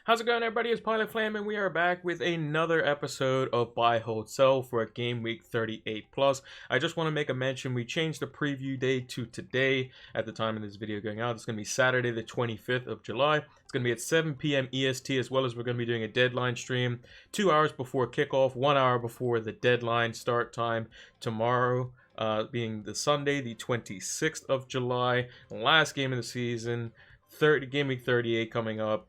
How's it going, everybody? It's Pilot Flame, and we are back with another episode of Buy, Hold, Sell for a Game Week 38 Plus. I just want to make a mention, we changed the preview day to today at the time of this video going out. It's going to be Saturday the 25th of July. It's going to be at 7 p.m. EST, as well as we're going to be doing a deadline stream 2 hours before kickoff, 1 hour before the deadline start time tomorrow. Being the Sunday, the 26th of July, last game of the season, Game Week 38 coming up.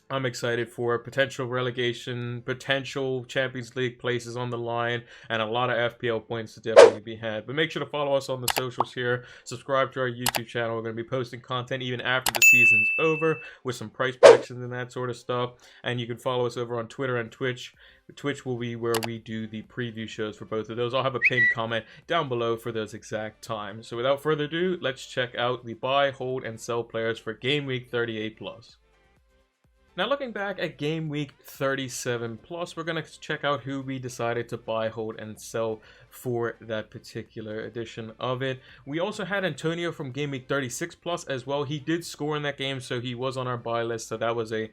I'm excited for potential relegation, potential Champions League places on the line, and a lot of FPL points to definitely be had. But make sure to follow us on the socials here. Subscribe to our YouTube channel. We're going to be posting content even after the season's over with some price predictions and that sort of stuff. And you can follow us over on Twitter and Twitch. Twitch will be where we do the preview shows for both of those. I'll have a pinned comment down below for those exact times. So without further ado, let's check out the buy, hold, and sell players for Game Week 38 Plus. Now, looking back at Game Week 37 Plus, we're going to check out who we decided to buy, hold, and sell for that particular edition of it. We also had Antonio from Game Week 36 Plus as well. He did score in that game, so he was on our buy list, so that was a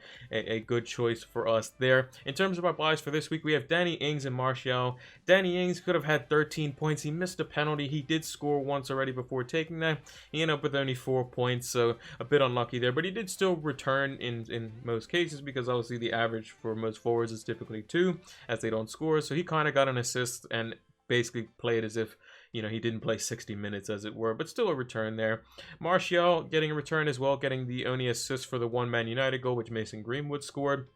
good choice for us there. In terms of our buys for this week, we have Danny Ings and Martial. Danny Ings could have had 13 points. He missed a penalty. He did score once already before taking that. He ended up with only 4 points, so a bit unlucky there, but he did still return in most cases, because obviously the average for most forwards is typically 2, as they don't score. So he kind of got an assist and basically played as if, you know, he didn't play 60 minutes, as it were, but still a return there. Martial getting a return as well, getting the only assist for the one Man United goal, which Mason Greenwood scored.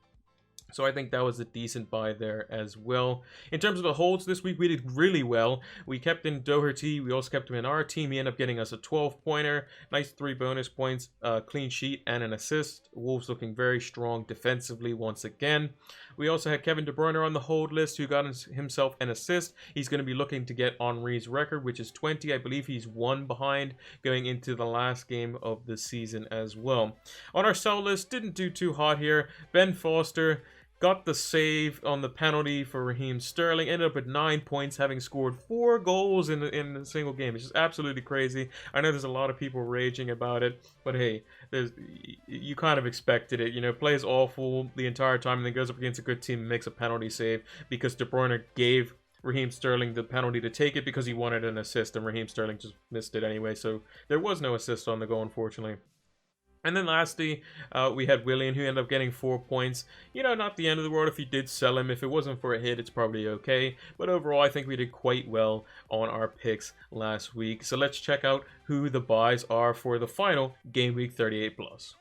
So I think that was a decent buy there as well. In terms of the holds this week, we did really well. We kept in Doherty. We also kept him in our team. He ended up getting us a 12-pointer. Nice 3 bonus points, clean sheet, and an assist. Wolves looking very strong defensively once again. We also had Kevin De Bruyne on the hold list, who got himself an assist. He's going to be looking to get Henry's record, which is 20. I believe he's 1 behind going into the last game of the season as well. On our sell list, didn't do too hot here. Ben Foster got the save on the penalty for Raheem Sterling. Ended up with 9 points, having scored 4 goals in a single game. It's just absolutely crazy. I know there's a lot of people raging about it, but hey, you kind of expected it. You know, plays awful the entire time and then goes up against a good team and makes a penalty save because De Bruyne gave Raheem Sterling the penalty to take it because he wanted an assist, and Raheem Sterling just missed it anyway. So there was no assist on the goal, unfortunately. And then lastly, we had Willian, who ended up getting 4 points. You know, not the end of the world if you did sell him. If it wasn't for a hit, it's probably okay. But overall, I think we did quite well on our picks last week. So let's check out who the buys are for the final Game Week 38 Plus.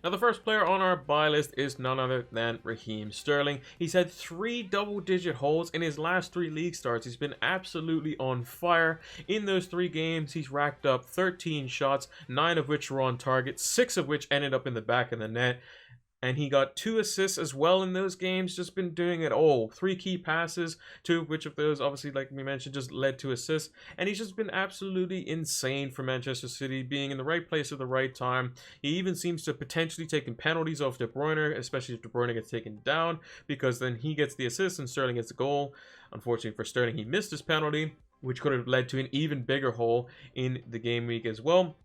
Now, the first player on our buy list is none other than Raheem Sterling. He's had 3 double-digit holds in his last 3 league starts. He's been absolutely on fire. In those 3 games, he's racked up 13 shots, 9 of which were on target, 6 of which ended up in the back of the net. And he got 2 assists as well in those games. Just been doing it all. 3 key passes, 2 of which of those, obviously, like we mentioned, just led to assists. And he's just been absolutely insane for Manchester City, being in the right place at the right time. He even seems to potentially taking penalties off De Bruyne, especially if De Bruyne gets taken down, because then he gets the assist and Sterling gets the goal. Unfortunately for Sterling, he missed his penalty, which could have led to an even bigger hole in the game week as well.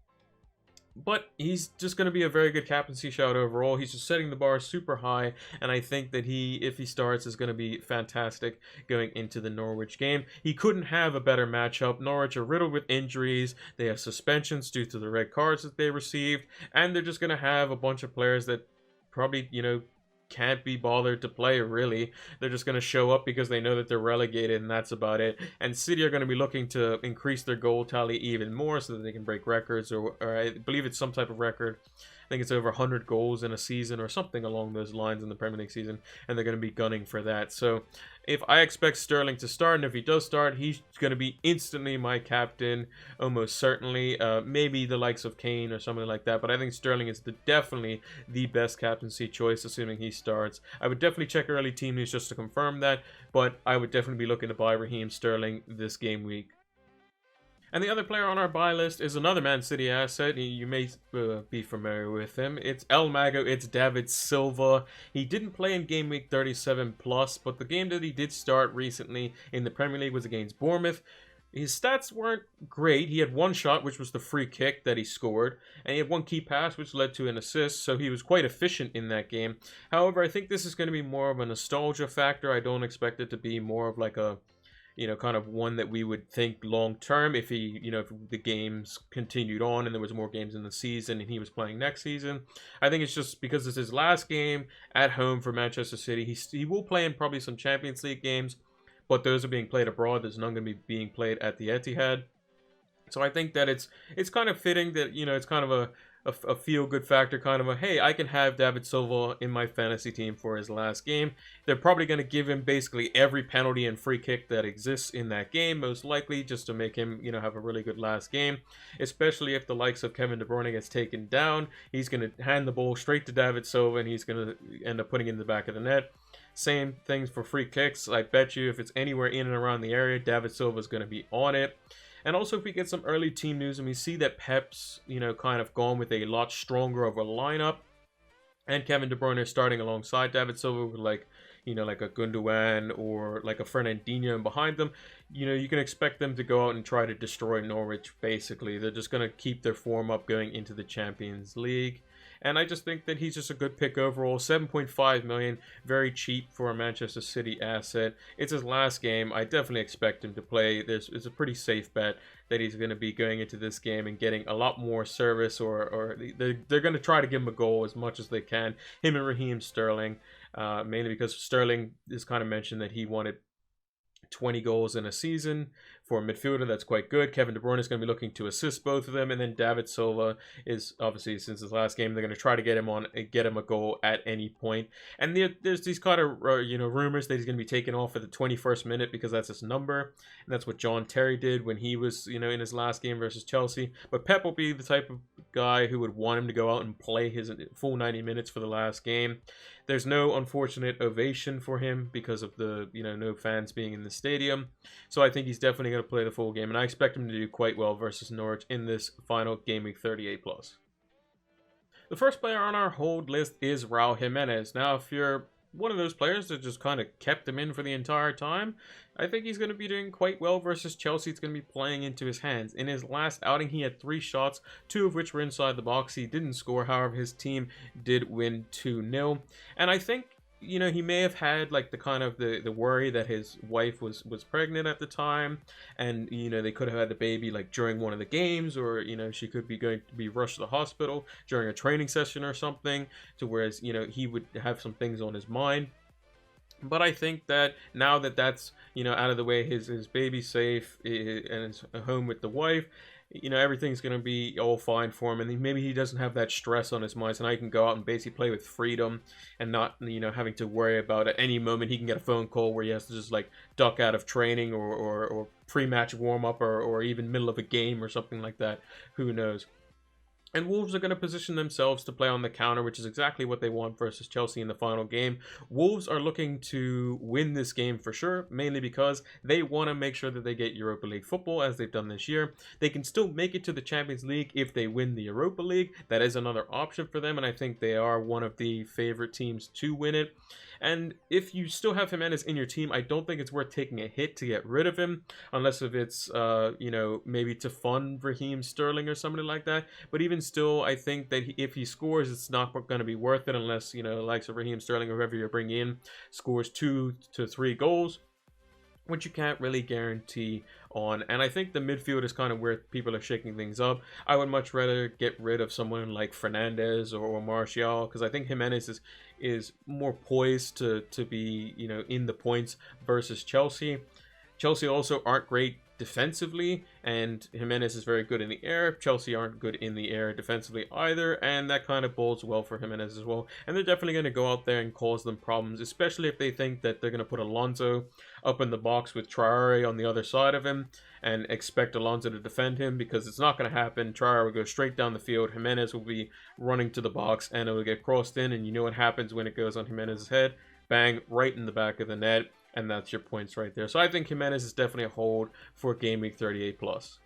But he's just going to be a very good captaincy shout overall. He's just setting the bar super high, and I think that if he starts, is going to be fantastic going into the Norwich game. He couldn't have a better matchup. Norwich are riddled with injuries. They have suspensions due to the red cards that they received, and they're just going to have a bunch of players that probably, you know, can't be bothered to play, really. They're just going to show up because they know that they're relegated, and that's about it. And City are going to be looking to increase their goal tally even more so that they can break records, or I believe it's some type of record. I think it's over 100 goals in a season or something along those lines in the Premier League season, and they're going to be gunning for that. So if I expect Sterling to start, and if he does start, he's going to be instantly my captain, almost certainly. Maybe the likes of Kane or something like that, but I think Sterling is definitely the best captaincy choice, assuming he starts. I would definitely check early team news just to confirm that, but I would definitely be looking to buy Raheem Sterling this game week. And the other player on our buy list is another Man City asset. You may be familiar with him. It's El Mago. It's David Silva. He didn't play in Game Week 37 Plus, but the game that he did start recently in the Premier League was against Bournemouth. His stats weren't great. He had one shot, which was the free kick that he scored, and he had one key pass, which led to an assist, so he was quite efficient in that game. However, I think this is going to be more of a nostalgia factor. I don't expect it to be more of like a, kind of one that we would think long term if he, if the games continued on and there was more games in the season and he was playing next season. I think it's just because it's his last game at home for Manchester City. He will play in probably some Champions League games, but those are being played abroad. There's none going to be being played at the Etihad. So I think that it's kind of fitting that, it's kind of a feel-good factor, kind of a, hey, I can have David Silva in my fantasy team for his last game. They're probably going to give him basically every penalty and free kick that exists in that game, most likely, just to make him, have a really good last game, especially if the likes of Kevin De Bruyne gets taken down. He's going to hand the ball straight to David Silva, and he's going to end up putting it in the back of the net. Same things for free kicks. I bet you if it's anywhere in and around the area, David Silva is going to be on it. And also if we get some early team news and we see that Pep's, kind of gone with a lot stronger of a lineup, and Kevin De Bruyne is starting alongside David Silva with like a Gundogan or like a Fernandinho behind them, you can expect them to go out and try to destroy Norwich, basically. They're just going to keep their form up going into the Champions League. And I just think that he's just a good pick overall. 7.5 million, very cheap for a Manchester City asset. It's his last game. I definitely expect him to play. It's a pretty safe bet that he's going to be going into this game and getting a lot more service, or they're going to try to give him a goal as much as they can. Him and Raheem Sterling, mainly because Sterling is kind of mentioned that he wanted 20 goals in a season. For a midfielder, that's quite good. Kevin De Bruyne is going to be looking to assist both of them, and then David Silva is obviously, since his last game, they're going to try to get him a goal at any point. And there's these kind of rumors that he's going to be taken off at the 21st minute because that's his number, and that's what John Terry did when he was in his last game versus Chelsea. But Pep will be the type of guy who would want him to go out and play his full 90 minutes for the last game. There's no unfortunate ovation for him because of the no fans being in the stadium, so I think he's definitely going to play the full game, and I expect him to do quite well versus Norwich in this final Game Week 38 plus. The first player on our hold list is Raul Jimenez. Now, if you're one of those players that just kind of kept him in for the entire time, I think he's going to be doing quite well versus Chelsea. It's going to be playing into his hands. In his last outing, he had 3 shots, 2 of which were inside the box. He didn't score, however, his team did win 2-0. And I think, he may have had like the kind of the worry that his wife was pregnant at the time, and they could have had the baby like during one of the games, or she could be going to be rushed to the hospital during a training session or something, to whereas he would have some things on his mind. But I think that now that that's out of the way, his baby's safe and is home with the wife, everything's going to be all fine for him, and maybe he doesn't have that stress on his mind, so now he can go out and basically play with freedom and not having to worry about at any moment he can get a phone call where he has to just like duck out of training or pre-match warm-up or even middle of a game or something like that. Who knows? And Wolves are going to position themselves to play on the counter, which is exactly what they want versus Chelsea in the final game. Wolves are looking to win this game for sure, mainly because they want to make sure that they get Europa League football, as they've done this year. They can still make it to the Champions League if they win the Europa League. That is another option for them, and I think they are one of the favorite teams to win it. And if you still have Jimenez in your team, I don't think it's worth taking a hit to get rid of him, unless if it's, maybe to fund Raheem Sterling or somebody like that. But even still, I think that if he scores, it's not going to be worth it unless, the likes of Raheem Sterling or whoever you bring in scores 2 to 3 goals, which you can't really guarantee on. And I think the midfield is kind of where people are shaking things up. I would much rather get rid of someone like Fernandez or Martial, because I think Jimenez is more poised to be, in the points versus Chelsea. Chelsea also aren't great defensively, and Jimenez is very good in the air. Chelsea aren't good in the air defensively either, and that kind of bodes well for Jimenez as well. And they're definitely going to go out there and cause them problems, especially if they think that they're going to put Alonso up in the box with Traore on the other side of him and expect Alonso to defend him, because it's not going to happen. Traore will go straight down the field. Jimenez will be running to the box, and it will get crossed in, and you know what happens when it goes on Jimenez's head. Bang, right in the back of the net. And that's your points right there. So I think Jimenez is definitely a hold for Game Week 38 plus.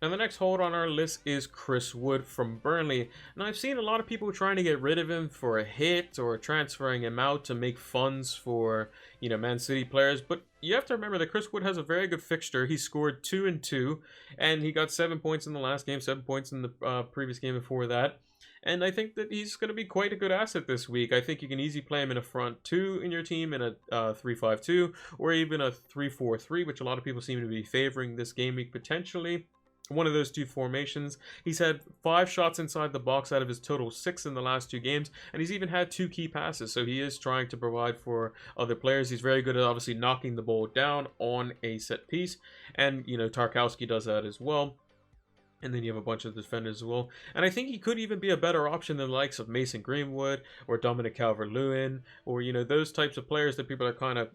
Now, the next hold on our list is Chris Wood from Burnley. Now, I've seen a lot of people trying to get rid of him for a hit or transferring him out to make funds for, Man City players. But you have to remember that Chris Wood has a very good fixture. He scored 2 and 2, and he got 7 points in the last game, 7 points in the previous game before that. And I think that he's going to be quite a good asset this week. I think you can easily play him in a front two in your team, in a 3-5-2, or even a 3-4-3, which a lot of people seem to be favoring this game week potentially. One of those two formations. He's had 5 shots inside the box out of his total 6 in the last 2 games, and he's even had 2 key passes, so he is trying to provide for other players. He's very good at obviously knocking the ball down on a set piece, and Tarkowski does that as well. And then you have a bunch of defenders as well. And I think he could even be a better option than the likes of Mason Greenwood or Dominic Calvert-Lewin, or those types of players that people are kind of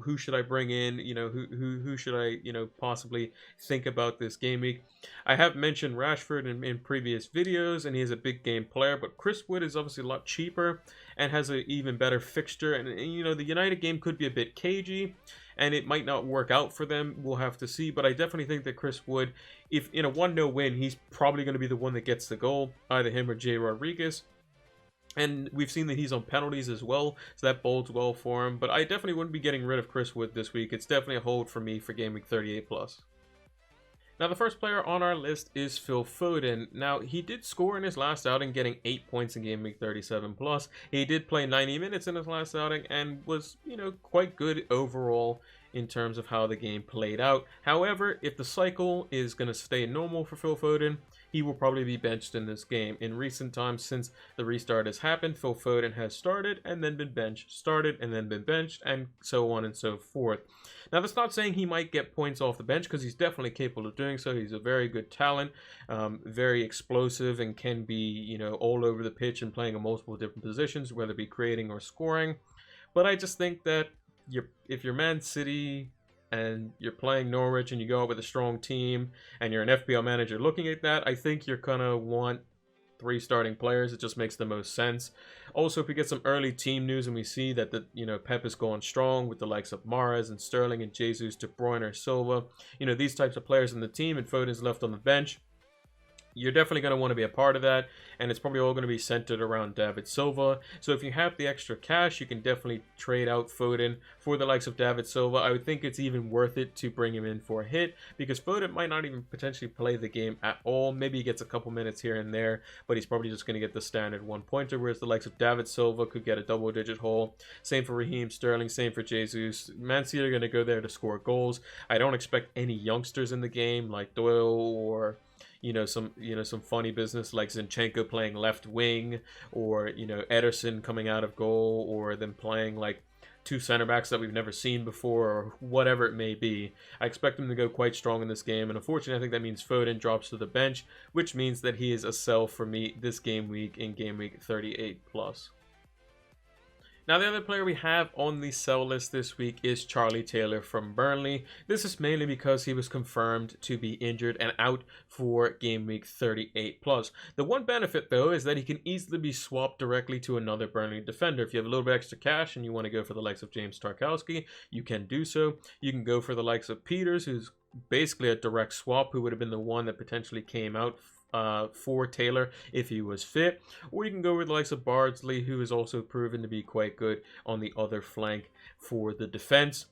who should I bring in, who should I possibly think about this game week. I have mentioned Rashford in previous videos, and he is a big game player, but Chris Wood is obviously a lot cheaper and has an even better fixture, and the United game could be a bit cagey, and it might not work out for them. We'll have to see. But I definitely think that Chris Wood, if in a 1-0 win, he's probably going to be the one that gets the goal, either him or Jay Rodriguez. And we've seen that he's on penalties as well, so that bodes well for him. But I definitely wouldn't be getting rid of Chris Wood this week. It's definitely a hold for me for Game Week 38+. Now, the first player on our list is Phil Foden. Now, he did score in his last outing, getting 8 points in Game Week 37+. He did play 90 minutes in his last outing and was, quite good overall in terms of how the game played out. However, if the cycle is going to stay normal for Phil Foden, he will probably be benched in this game. In recent times since the restart has happened, Phil Foden has started and then been benched, started and then been benched, and so on and so forth. Now, that's not saying he might get points off the bench, because he's definitely capable of doing so. He's a very good talent, very explosive, and can be, all over the pitch and playing in multiple different positions, whether it be creating or scoring. But I just think that if you're Man City and you're playing Norwich and you go out with a strong team and you're an FPL manager looking at that, I think you're going to want 3 starting players. It just makes the most sense. Also, if we get some early team news and we see that Pep is going strong with the likes of Mahrez and Sterling and Jesus, De Bruyne or Silva, these types of players in the team, and Foden's left on the bench, you're definitely going to want to be a part of that, and it's probably all going to be centered around David Silva. So if you have the extra cash, you can definitely trade out Foden for the likes of David Silva. I would think it's even worth it to bring him in for a hit, because Foden might not even potentially play the game at all. Maybe he gets a couple minutes here and there, but he's probably just going to get the standard 1-pointer, whereas the likes of David Silva could get a double-digit haul. Same for Raheem Sterling, same for Jesus. Man City are going to go there to score goals. I don't expect any youngsters in the game like Doyle or some funny business like Zinchenko playing left wing, or Ederson coming out of goal, or them playing like 2 center backs that we've never seen before, or whatever it may be. I expect him to go quite strong in this game, and unfortunately I think that means Foden drops to the bench, which means that he is a sell for me this game week in Game Week 38+. Now, the other player we have on the sell list this week is Charlie Taylor from Burnley. This is mainly because he was confirmed to be injured and out for Game Week 38+. The one benefit, though, is that he can easily be swapped directly to another Burnley defender. If you have a little bit extra cash and you want to go for the likes of James Tarkowski, you can do so. You can go for the likes of Peters, who's basically a direct swap, who would have been the one that potentially came out for Taylor if he was fit, or you can go with the likes of Bardsley, who is also proven to be quite good on the other flank for the defense.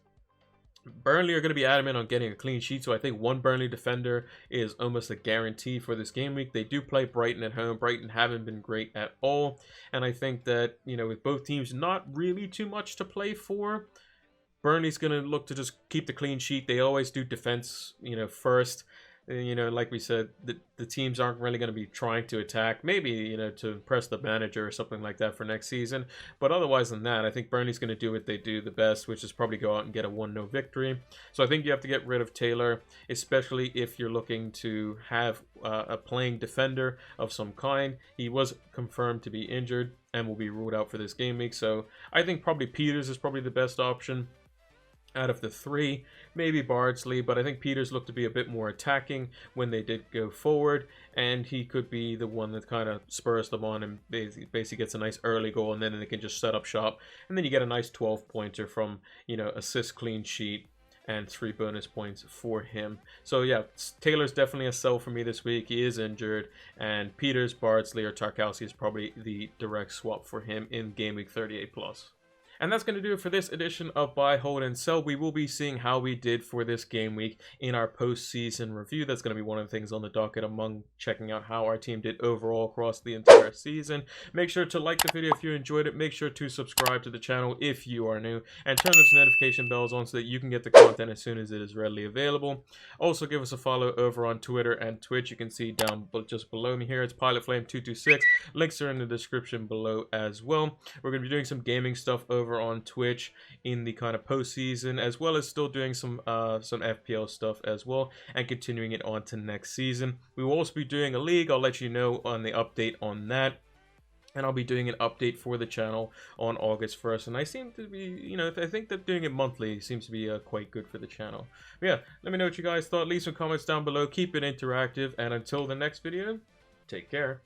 Burnley are going to be adamant on getting a clean sheet, so I think one Burnley defender is almost a guarantee for this game week. They do play Brighton at home. Brighton haven't been great at all, and I think that with both teams not really too much to play for, Burnley's going to look to just keep the clean sheet. They always do defense first. Like we said, the teams aren't really going to be trying to attack. Maybe, to impress the manager or something like that for next season. But otherwise than that, I think Burnley's going to do what they do the best, which is probably go out and get a 1-0 victory. So I think you have to get rid of Taylor, especially if you're looking to have a playing defender of some kind. He was confirmed to be injured and will be ruled out for this game week. So I think probably Peters is probably the best option out of the 3, maybe Bardsley, but I think Peters looked to be a bit more attacking when they did go forward, and he could be the one that kind of spurs them on and basically gets a nice early goal, and then they can just set up shop, and then you get a nice 12-pointer from, assist, clean sheet, and 3 bonus points for him. So yeah, Taylor's definitely a sell for me this week. He is injured, and Peters, Bardsley, or Tarkowski is probably the direct swap for him in Game Week 38 plus. And that's going to do it for this edition of Buy, Hold, and Sell. We will be seeing how we did for this game week in our postseason review. That's going to be one of the things on the docket among checking out how our team did overall across the entire season. Make sure to like the video if you enjoyed it. Make sure to subscribe to the channel if you are new. And turn those notification bells on so that you can get the content as soon as it is readily available. Also, give us a follow over on Twitter and Twitch. You can see down just below me here. It's PilotFlame226. Links are in the description below as well. We're going to be doing some gaming stuff over on Twitch in the kind of postseason, as well as still doing some FPL stuff as well, and continuing it on to next season. We will also be doing a league. I'll let you know on the update on that. And I'll be doing an update for the channel on August 1st. And I seem to be, I think that doing it monthly seems to be quite good for the channel. But yeah, let me know what you guys thought. Leave some comments down below. Keep it interactive. And until the next video, take care.